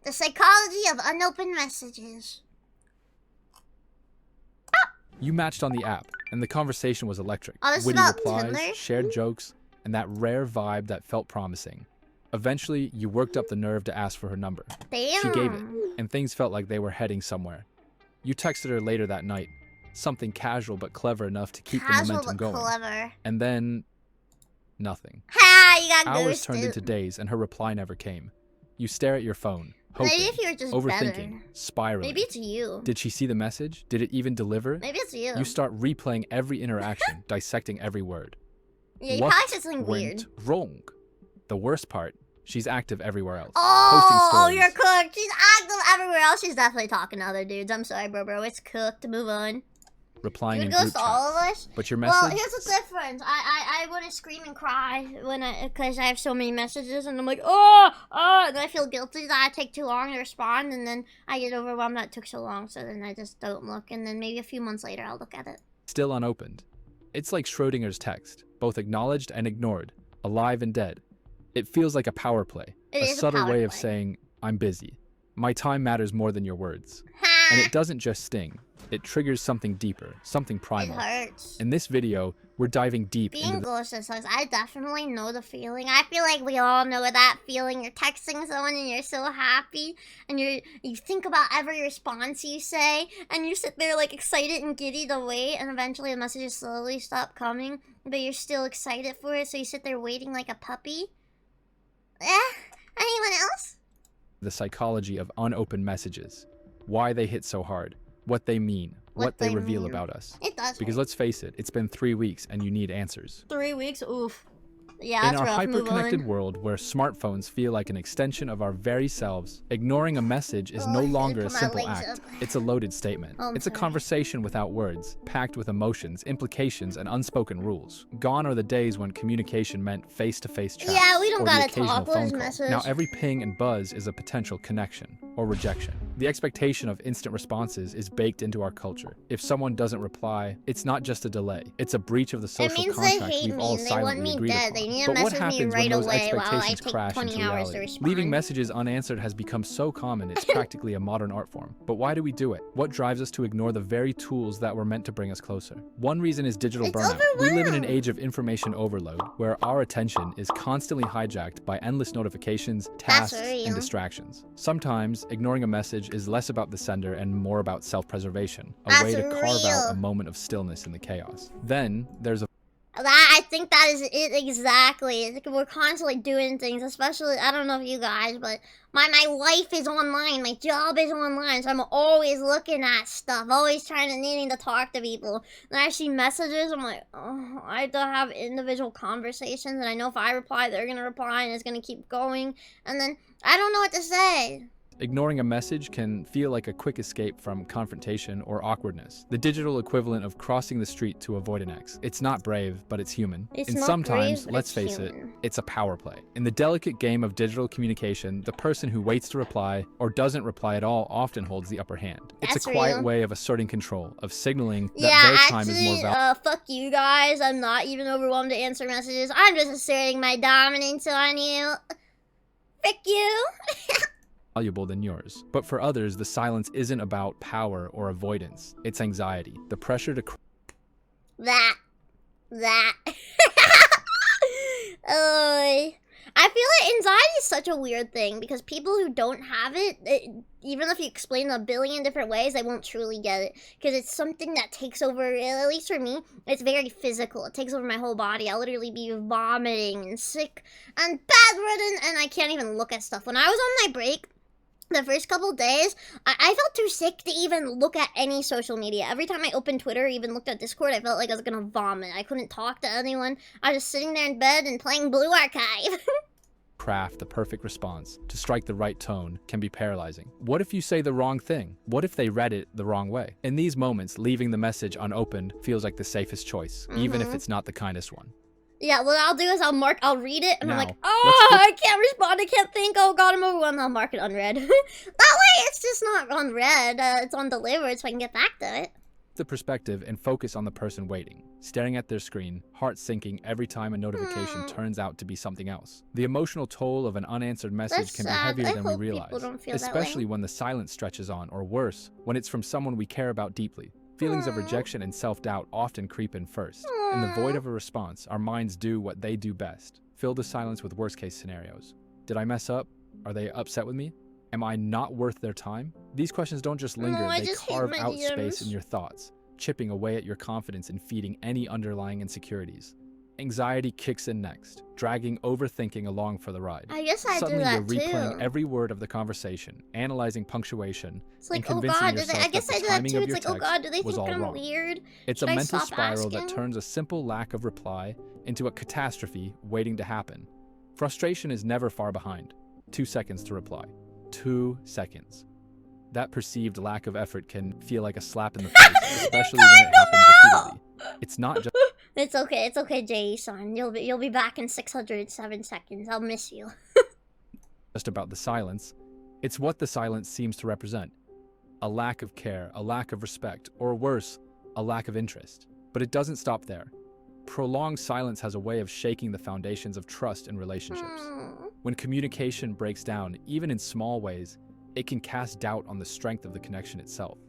The psychology of unopened messages. You matched on the app, and the conversation was electric. Oh, this is Witty about replies, Tinder? shared jokes, and that rare vibe that felt promising. Eventually, you worked up the nerve to ask for her number. Damn. She gave it, and things felt like they were heading somewhere. You texted her later that night, something casual but clever enough to keep the momentum going. Clever. And then, nothing. Ha! You got Hours ghosted. turned into days, and her reply never came. You stare at your phone, hoping, Maybe if you were just overthinking, better. spiraling. Maybe it's you. Did she see the message? Did it even deliver? Maybe it's you. You start replaying every interaction, dissecting every word. Yeah, you What probably said something weird. went wrong? The worst part, she's active everywhere else. Oh, posting you're stories. cooked. She's active everywhere else. She's definitely talking to other dudes. I'm sorry, bro. It's cooked. Move on. Replying You in would group ghost all of chats. us? But your message? Well, here's the difference. I wouldn't scream and cry because I have so many messages, and I'm like, and I feel guilty that I take too long to respond, and then I get overwhelmed that it took so long, so then I just don't look, and then maybe a few months later I'll look at it. Still unopened. It's like Schrodinger's text, both acknowledged and ignored, alive and dead. It feels like a power play, It a is a subtle power way of play. saying, I'm busy. My time matters more than your words. Ha! And it doesn't just sting, it triggers something deeper, something It primal. hurts. In this video, we're diving deep Being into the ghosted sucks. I definitely know the feeling. I feel like we all know that feeling. You're texting someone and you're so happy, and you think about every response you say, and you sit there like excited and giddy to wait, and eventually the messages slowly stop coming, but you're still excited for it, so you sit there waiting like a puppy. Anyone else? psychology of unopened messages, why they hit so hard, what they mean, what they reveal mean. about us. It does. Because let's face it, it's been 3 weeks and you need answers. 3 weeks? Oof. Yeah, In that's our rough. Move hyper-connected on. world where smartphones feel like an extension of our very selves, ignoring a message is no Oh, longer a put my simple legs act. up. It's a loaded statement. Oh, I'm It's a sorry. conversation without words, packed with emotions, implications, and unspoken rules. Gone are the days when communication meant face-to-face chat. Yeah, we don't or the gotta occasional talk. We'll phone just call. message. Now every ping and buzz is a potential connection or rejection. The expectation of instant responses is baked into our culture. If someone doesn't reply, it's not just a delay. It's a breach of the It social means they contract hate we've me all and they want silently me agreed dead. upon. They need to But what message me happens right when those away while I expectations take crash 20 into hours to reality? respond. Leaving messages unanswered has become so common it's practically a modern art form. But why do we do it? What drives us to ignore the very tools that were meant to bring us closer? One reason is digital It's burnout. We live in an overwhelmed. age of information overload where our attention is constantly hijacked by endless notifications, tasks, real. and distractions. Sometimes ignoring a message is less about the sender and more about self-preservation, a That's way to carve out real. a moment of stillness in the chaos. Then there's a I think that is it exactly. It's like we're constantly doing things, especially, I don't know if you guys, but my life is online, my job is online, so I'm always looking at stuff, always needing to talk to people. And I see messages, I'm like, oh, I have to have individual conversations, and I know if I reply, they're gonna reply, and it's gonna keep going, and then I don't know what to say. Ignoring a message can feel like a quick escape from confrontation or awkwardness, the digital equivalent of crossing the street to avoid an ex. It's not brave, but it's human. It's And not sometimes, brave, but let's it's face it, human. it's a power play. In the delicate game of digital communication, the person who waits to reply or doesn't reply at all often holds the upper hand. It's That's a quiet real. way of asserting control, of signaling that Yeah, their time is more actually, fuck you guys. I'm not even overwhelmed to answer messages. I'm just asserting my dominance on you. Frick you. valuable than yours. But for others, the silence isn't about power or avoidance. It's anxiety, the pressure to That. Oh, I feel like anxiety is such a weird thing because people who don't have it, even if you explain it a billion different ways, they won't truly get it because it's something that takes over. At least for me, it's very physical. It takes over my whole body. I'll literally be vomiting and sick and bedridden, and I can't even look at stuff. When I was on my break, the first couple days, I felt too sick to even look at any social media. Every time I opened Twitter or even looked at Discord, I felt like I was gonna vomit. I couldn't talk to anyone. I was just sitting there in bed and playing Blue Archive. craft the perfect response, to strike the right tone, can be paralyzing. What if you say the wrong thing? What if they read it the wrong way? In these moments, leaving the message unopened feels like the safest choice, even if it's not the kindest one. Yeah, what I'll do is I'll read it, and I'm Now, like, oh, I can't respond, I can't think, oh god, I'm overwhelmed, I'll mark it unread. That way it's just not unread, it's undelivered, so I can get back to it. The perspective and focus on the person waiting, staring at their screen, heart sinking every time a notification turns out to be something else. The emotional toll of an unanswered message That's can be sad. heavier I than we hope people realize, don't feel that especially way. when the silence stretches on, or worse, when it's from someone we care about deeply. Feelings of rejection and self-doubt often creep in first. In the void of a response, our minds do what they do best: fill the silence with worst-case scenarios. Did I mess up? Are they upset with me? Am I not worth their time? These questions don't just linger, No, I they just hate carve my out space in DMs. your thoughts, chipping away at your confidence and feeding any underlying insecurities. Anxiety kicks in next, dragging overthinking along for the ride. I guess I do Suddenly, you're that replaying too. every word of the conversation, analyzing punctuation, It's and like, oh convincing god, yourself I guess that I the do that timing too. of It's your like, oh text god, do they was think all I'm wrong. weird? It's Should a I mental stop spiral that asking? turns a simple lack of reply into a catastrophe waiting to happen. Frustration is never far behind. 2 seconds to reply. 2 seconds. That perceived lack of effort can feel like a slap in the face, especially when it happens repeatedly. It's not just It's okay, Jason. You'll be back in 607 seconds. I'll miss you. about the silence, it's what the silence seems to represent. A lack of care, a lack of respect, or worse, a lack of interest. But it doesn't stop there. Prolonged silence has a way of shaking the foundations of trust in relationships. When communication breaks down, even in small ways, it can cast doubt on the strength of the connection itself.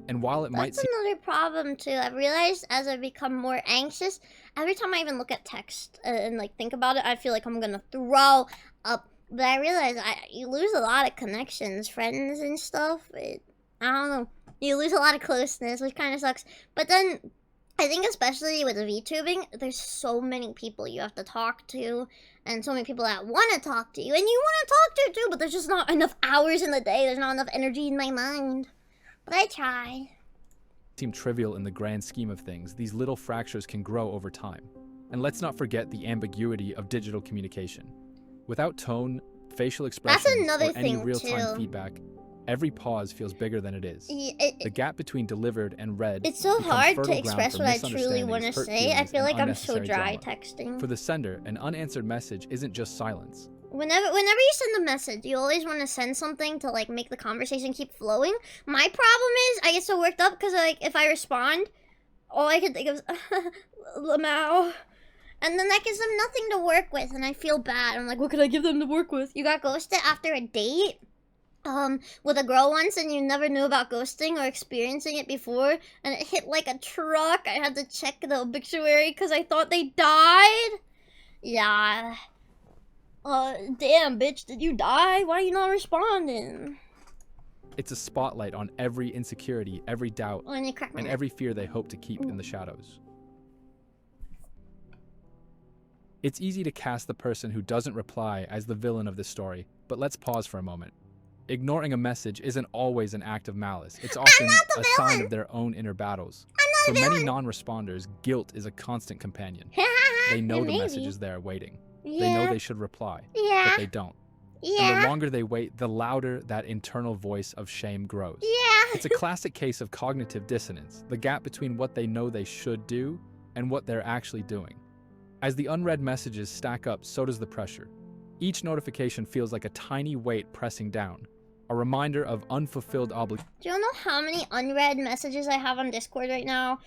And while it might That's another problem too. I've realized as I become more anxious, every time I even look at text and like think about it, I feel like I'm gonna throw up. But I realize you lose a lot of connections, friends and stuff. I don't know. You lose a lot of closeness, which kind of sucks. But then I think especially with VTubing, there's so many people you have to talk to, and so many people that want to talk to you, and you want to talk to too, but there's just not enough hours in the day. There's not enough energy in my mind. But I try. seem trivial in the grand scheme of things, these little fractures can grow over time. And let's not forget the ambiguity of digital communication. Without tone, facial expressions, another or any thing, real-time too. feedback, every pause feels bigger than it is. The gap between delivered and read It's so becomes hard fertile to ground express for what I truly want to misunderstandings, hurt say. I feelings, feel and like I'm so unnecessary dry drama. texting. For the sender, an unanswered message isn't just silence. Whenever you send a message, you always want to send something to like make the conversation keep flowing. My problem is I get so worked up because like if I respond, all I can think of is Lamau. And then that gives them nothing to work with, and I feel bad. I'm like, what could I give them to work with? You got ghosted after a date? With a girl once, and you never knew about ghosting or experiencing it before, and it hit like a truck. I had to check the obituary because I thought they died. Yeah. Damn, bitch, did you die? Why are you not responding? It's a spotlight on every insecurity, every doubt, When you crack my and neck. every fear they hope to keep in the shadows. It's easy to cast the person who doesn't reply as the villain of this story, but let's pause for a moment. Ignoring a message isn't always an act of malice. It's often a sign of their own inner battles. For many non-responders, guilt is a constant companion. They know the message is there waiting. They know they should reply, but they don't. And the longer they wait, the louder that internal voice of shame grows. It's a classic case of cognitive dissonance, the gap between what they know they should do and what they're actually doing. As the unread messages stack up, so does the pressure. Each notification feels like a tiny weight pressing down, a reminder of unfulfilled obligations. Do you know how many unread messages I have on Discord right now?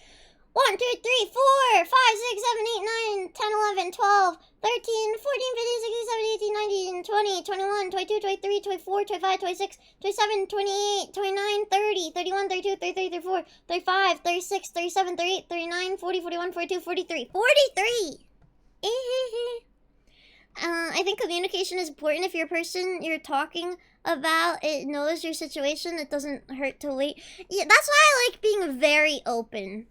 1, 2, 3, 4, 5, 6, 7, 8, 9, 10, 11, 12, 13, 14, 15, 16, 17, 18, 19, 20, 21, 22, 23, 24, 25, 26, 27, 28, 29, 30, 31, 32, 33, 34, 35, 36, 37, 38, 39, 40, 41, 42, 43. 43! I think communication is important. If your person you're talking about it knows your situation, it doesn't hurt to wait. Yeah, that's why I like being very open.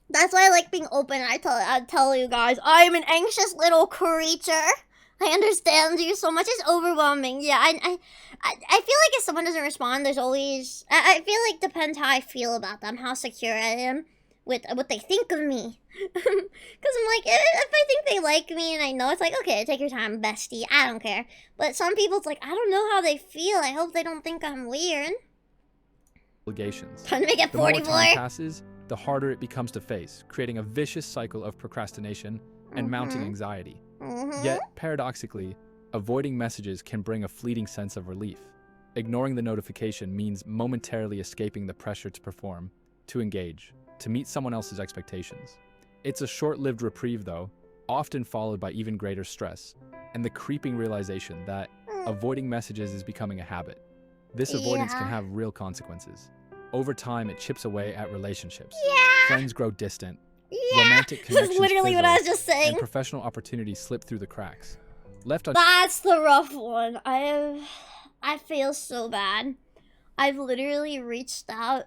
That's why I like being open. I tell you guys, I'm an anxious little creature. I understand you so much. It's overwhelming. Yeah, I feel like if someone doesn't respond, there's always... I feel like depends how I feel about them, how secure I am with what they think of me. Because I'm like, if I think they like me and I know, it's like, okay, take your time, bestie. I don't care. But some people, it's like, I don't know how they feel. I hope they don't think I'm weird. Time to make it The more 44. time passes, the harder it becomes to face, creating a vicious cycle of procrastination and mounting anxiety. Yet, paradoxically, avoiding messages can bring a fleeting sense of relief. Ignoring the notification means momentarily escaping the pressure to perform, to engage. to meet someone else's expectations. It's a short-lived reprieve, though, often followed by even greater stress, and the creeping realization that avoiding messages is becoming a habit. This avoidance can have real consequences. Over time, it chips away at relationships. Friends grow distant. Romantic connections That's literally what I was just saying. And professional opportunities slip through the cracks. That's the rough one. I feel so bad. I've literally reached out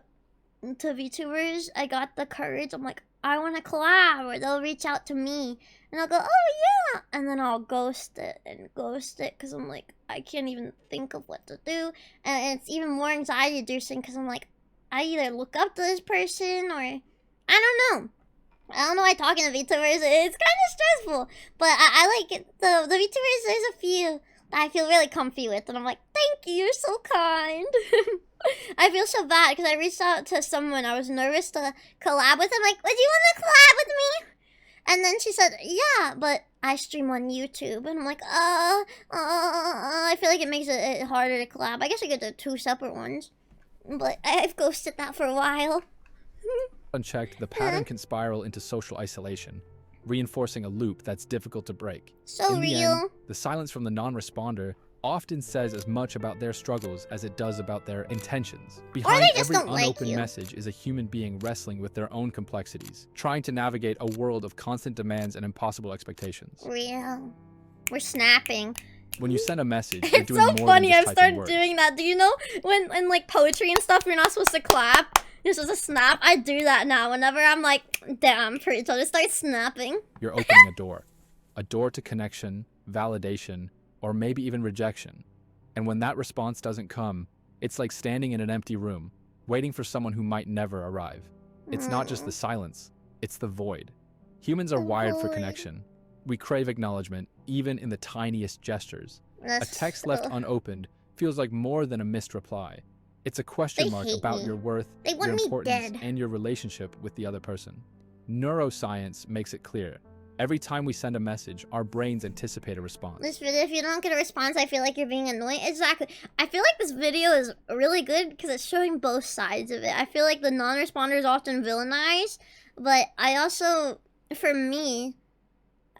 to VTubers. I got the courage. I'm like, I want to collab, or they'll reach out to me, and I'll go, oh yeah, and then I'll ghost it because I'm like, I can't even think of what to do, and it's even more anxiety inducing because I'm like, I either look up to this person or I don't know why talking to VTubers, it's kind of stressful, but I like it. The VTubers, there's a few that I feel really comfy with, and I'm like, thank you, you're so kind. I feel so bad because I reached out to someone. I was nervous to collab with him. Like, would you want to collab with me? And then she said, yeah, but I stream on YouTube. And I'm like, I feel like it makes it harder to collab. I guess I could do 2 separate ones. But I've ghosted that for a while. Unchecked, the pattern can spiral into social isolation, reinforcing a loop that's difficult to break. So In the real. end, the silence from the non-responder often says as much about their struggles as it does about their intentions. Behind every unopened message is a human being wrestling with their own complexities, trying to navigate a world of constant demands and impossible expectations. Real. We're snapping. When you send a message, you're It's doing so more funny. than I've just typing started words. doing that. Do you know when in like poetry and stuff, you're not supposed to clap? You're supposed to snap. I do that now. Whenever I'm like, damn, preach, I'll just start snapping. You're opening a door to connection, validation, or maybe even rejection. And when that response doesn't come, it's like standing in an empty room, waiting for someone who might never arrive. It's not just the silence, it's the void. Humans are wired for connection. We crave acknowledgement, even in the tiniest gestures. A text left unopened feels like more than a missed reply. It's a question mark about your worth, your importance, and your relationship with the other person. Neuroscience makes it clear. Every time we send a message, our brains anticipate a response. This video, if you don't get a response, I feel like you're being annoying. Exactly. I feel like this video is really good because it's showing both sides of it. I feel like the non-responder is often villainized, but I also, for me,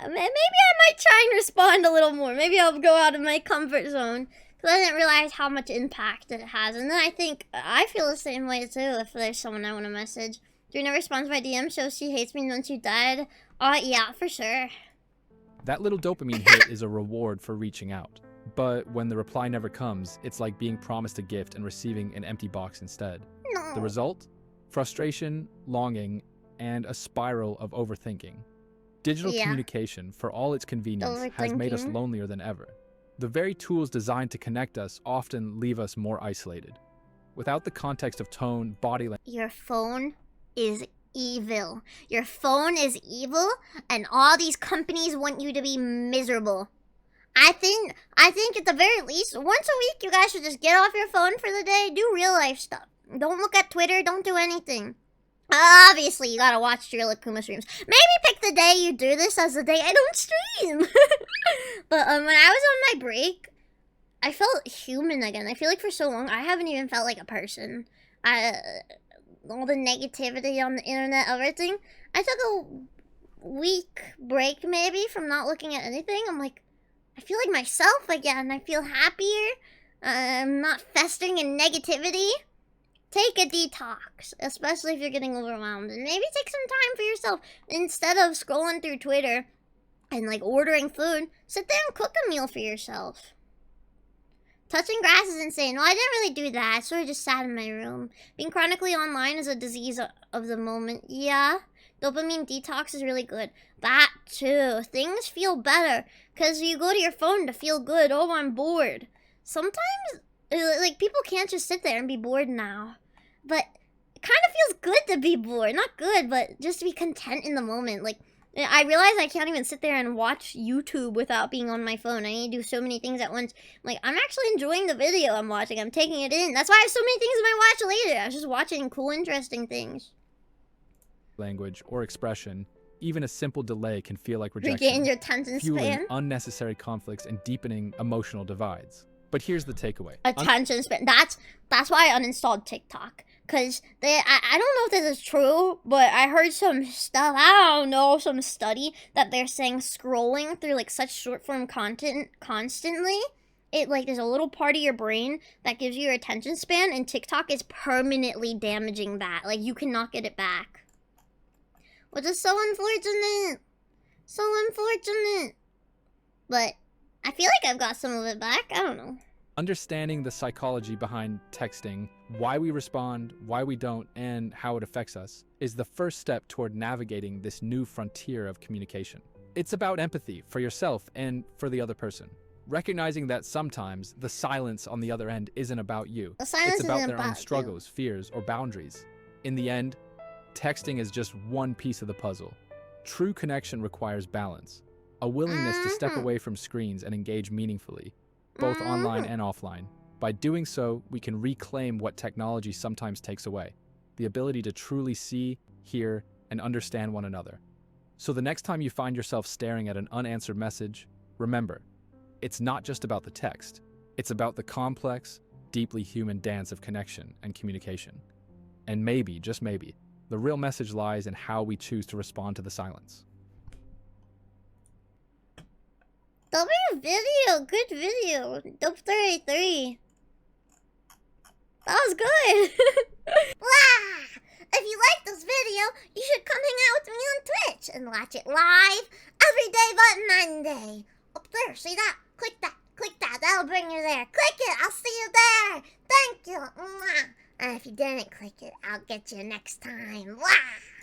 maybe I might try and respond a little more. Maybe I'll go out of my comfort zone because I didn't realize how much impact it has. And then I think I feel the same way too if there's someone I want to message. Drina responds to my DM, shows she hates me once you died. Yeah, for sure. That little dopamine hit is a reward for reaching out. But when the reply never comes, it's like being promised a gift and receiving an empty box instead. No. The result? Frustration, longing, and a spiral of overthinking. Digital communication, for all its convenience, has made us lonelier than ever. The very tools designed to connect us often leave us more isolated. Without the context of tone, body language... Your phone is evil. Your phone is evil, and all these companies want you to be miserable. I think at the very least, once a week, you guys should just get off your phone for the day, do real life stuff. Don't look at Twitter, don't do anything. Obviously, you gotta watch Drill Akuma streams. Maybe pick the day you do this as the day I don't stream. But when I was on my break, I felt human again. I feel like for so long, I haven't even felt like a person. All the negativity on the internet, everything. I took a week break maybe from not looking at anything. I'm like, I feel like myself again. I feel happier. I'm not festering in negativity. Take a detox, especially if you're getting overwhelmed. And maybe take some time for yourself. Instead of scrolling through Twitter and like ordering food, sit there and cook a meal for yourself. Touching grass is insane. Well, I didn't really do that. I sort of just sat in my room. Being chronically online is a disease of the moment. Yeah. Dopamine detox is really good. That too. Things feel better because you go to your phone to feel good. Oh, I'm bored. Sometimes, like, people can't just sit there and be bored now. But it kind of feels good to be bored. Not good, but just to be content in the moment. Like, I realize I can't even sit there and watch YouTube without being on my phone. I need to do so many things at once. Like, I'm actually enjoying the video I'm watching. I'm taking it in. That's why I have so many things I might watch later. I was just watching cool, interesting things. Language or expression, even a simple delay can feel like rejection. Regain your attention fueling span. unnecessary conflicts and deepening emotional divides. But here's the takeaway. Attention span. That's why I uninstalled TikTok. Because I don't know if this is true, but I heard some stuff, I don't know, some study that they're saying scrolling through like such short form content constantly, it like there's a little part of your brain that gives you your attention span, and TikTok is permanently damaging that. Like you cannot get it back. Which is so unfortunate. So unfortunate. But I feel like I've got some of it back. I don't know. Understanding the psychology behind texting, why we respond, why we don't, and how it affects us is the first step toward navigating this new frontier of communication. It's about empathy for yourself and for the other person. Recognizing that sometimes the silence on the other end isn't about you. The silence It's about isn't their own about struggles, fears, or boundaries. In the end, texting is just one piece of the puzzle. True connection requires balance, a willingness to step away from screens and engage meaningfully, both online and offline. By doing so, we can reclaim what technology sometimes takes away, the ability to truly see, hear, and understand one another. So the next time you find yourself staring at an unanswered message, remember, it's not just about the text. It's about the complex, deeply human dance of connection and communication. And maybe, just maybe, the real message lies in how we choose to respond to the silence. W video, good video. Dope 33. That was good. Wow! If you like this video, you should come hang out with me on Twitch and watch it live every day but Monday. Up there, see that? Click that. Click that. That'll bring you there. Click it. I'll see you there. Thank you. Mwah. And if you didn't click it, I'll get you next time. Wow!